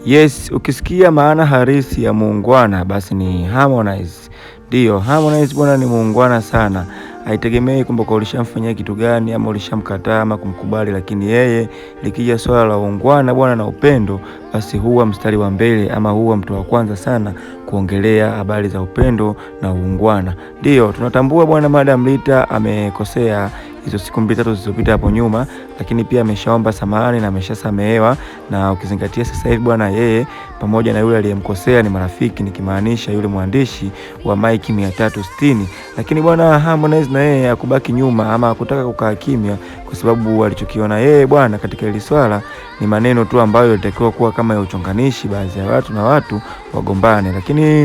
Yes, ukisikia maana halisi ya muungwana basi ni Harmonize. Ndio, Harmonize bwana ni muungwana sana. Haitegemei kwamba ulishamfanyia kitu gani ama ulishamkataa ama kumkubali, lakini yeye likija swala la uungwana bwana na upendo, basi huwa mstari wa mbele ama huwa mtu wa kwanza sana kuongelea habari za upendo na uungwana. Ndio, tunatambua bwana Madam Rita amekosea hizo siku 2 3 zilizopita hapo nyuma, lakini pia ameshaomba samahani na ameshasamehewa, na ukizingatia sasa hivi bwana yeye pamoja na yule aliyemkosea ni marafiki, nikimaanisha yule mwandishi wa Mike 360. Lakini bwana Harmonize na yeye hakubaki nyuma ama hakutaka kukaa kimya, kwa sababu alichokiona yeye bwana katika hili swala ni maneno tu ambayo yalitakiwa kuwa kama ya uchonganishi baadhi ya watu na watu wagombane. Lakini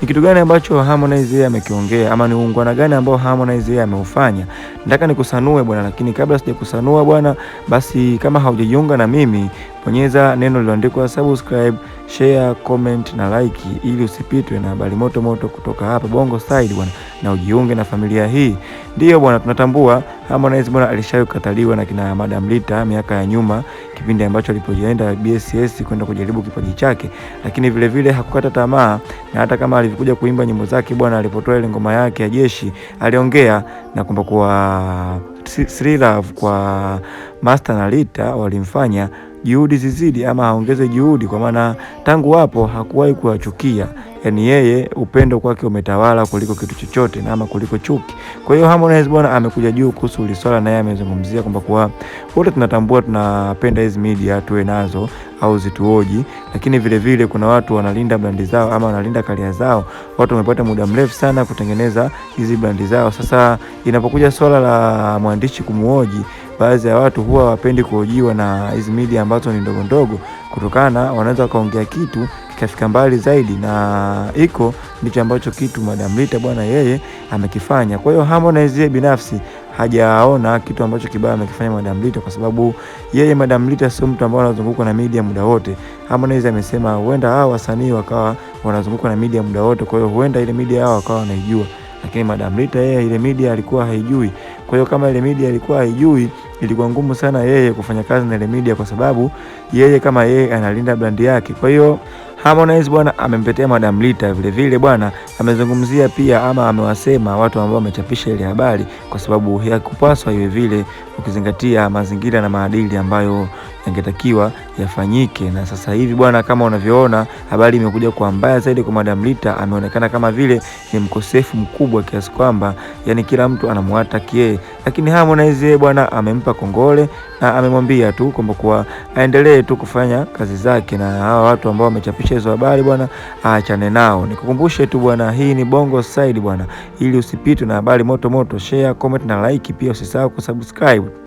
ni kitu gani ambacho Harmonize yeye amekiongea ama ni uungwana gani ambao Harmonize yeye ameufanya? Nataka nikusanue bwana, lakini kabla sijakusanua bwana, basi kama haujajiunga na mimi, bonyeza neno lililoandikwa subscribe, share, comment na like ili usipitwe na habari moto moto kutoka hapa Bongo Style bwana, na ujiunge na familia hii. Ndio bwana, tunatambua Harmonize bwana alishakataliwa na kina Madam Rita miaka ya nyuma, kipindi ambacho alipojienda BSS kwenda kujaribu kipaji chake, lakini vile vile hakukata tamaa, na hata kama alikuja kuimba nyimbo zake bwana, alipotoa ile ngoma yake ya Jeshi aliongea na kwamba kwa Sri Love kwa Master na Rita walimfanya juhudi zizidi ama aongeze juhudi, kwa maana tangu hapo hakuwahi kuwachukia. Yani yeye upendo kwake umetawala kuliko kitu chochote na ama kuliko chuki. Kwa hiyo Harmonize bwana amekuja juu kuhusu ile swala, na yeye amezungumzia kwamba kwa wote tunatambua tunapenda hizi media tuwe nazo au zituoji, lakini vile vile kuna watu wanalinda brandi zao ama wanalinda karia zao. Watu wamepata muda mrefu sana kutengeneza hizi brandi zao. Sasa inapokuja swala la mwandishi kumuoji, baadhi ya watu huwa wapendi kuhojiwa na hizi media ambazo ni ndogo ndogo, kutokana wanaweza kaongea kitu kikafika mbali zaidi, na iko ndicho ambacho kitu Madam Rita bwana yeye amekifanya. Kwa hiyo Harmonize binafsi hajaona kitu ambacho kibaya amekifanya Madam Rita, kwa sababu yeye Madam Rita sio mtu ambaye anazunguka na media muda wote. Harmonize amesema huenda hao wasanii wakawa wanazunguka na media muda wote, kwa hiyo huenda ile media yao wakawa wanaijua, lakini Madam Rita yeye ile media alikuwa haijui. Kwa hiyo kama ile media alikuwa haijui, ilikuwa ngumu sana yeye kufanya kazi na ile media, kwa sababu yeye kama yeye analinda brandi yake. Kwa hiyo Harmonize bwana amempetea Madam Rita, vile vile bwana amezungumzia pia ama amewasema watu ambao wamechapisha ile habari, kwa sababu hakupaswa iwe vile, ukizingatia mazingira na maadili ambayo yangetakiwa yafanyike. Na sasa hivi bwana, kama unavyoona habari imekuja kwa mbaya zaidi kwa Madam Rita. Ameonekana kama vile ni mkosefu mkubwa kiasi kwamba yani kila mtu anamwataki yeye, lakini Harmonize bwana amempa kongole na amemwambia tu kwamba kwa aendelee tu kufanya kazi zake, na hawa watu ambao wamechapisha hizo habari bwana aachane nao. Nikukumbushe tu bwana, hii ni Bongo Style bwana, ili usipitwe na habari moto moto. Share, comment na like, pia usisahau kusubscribe.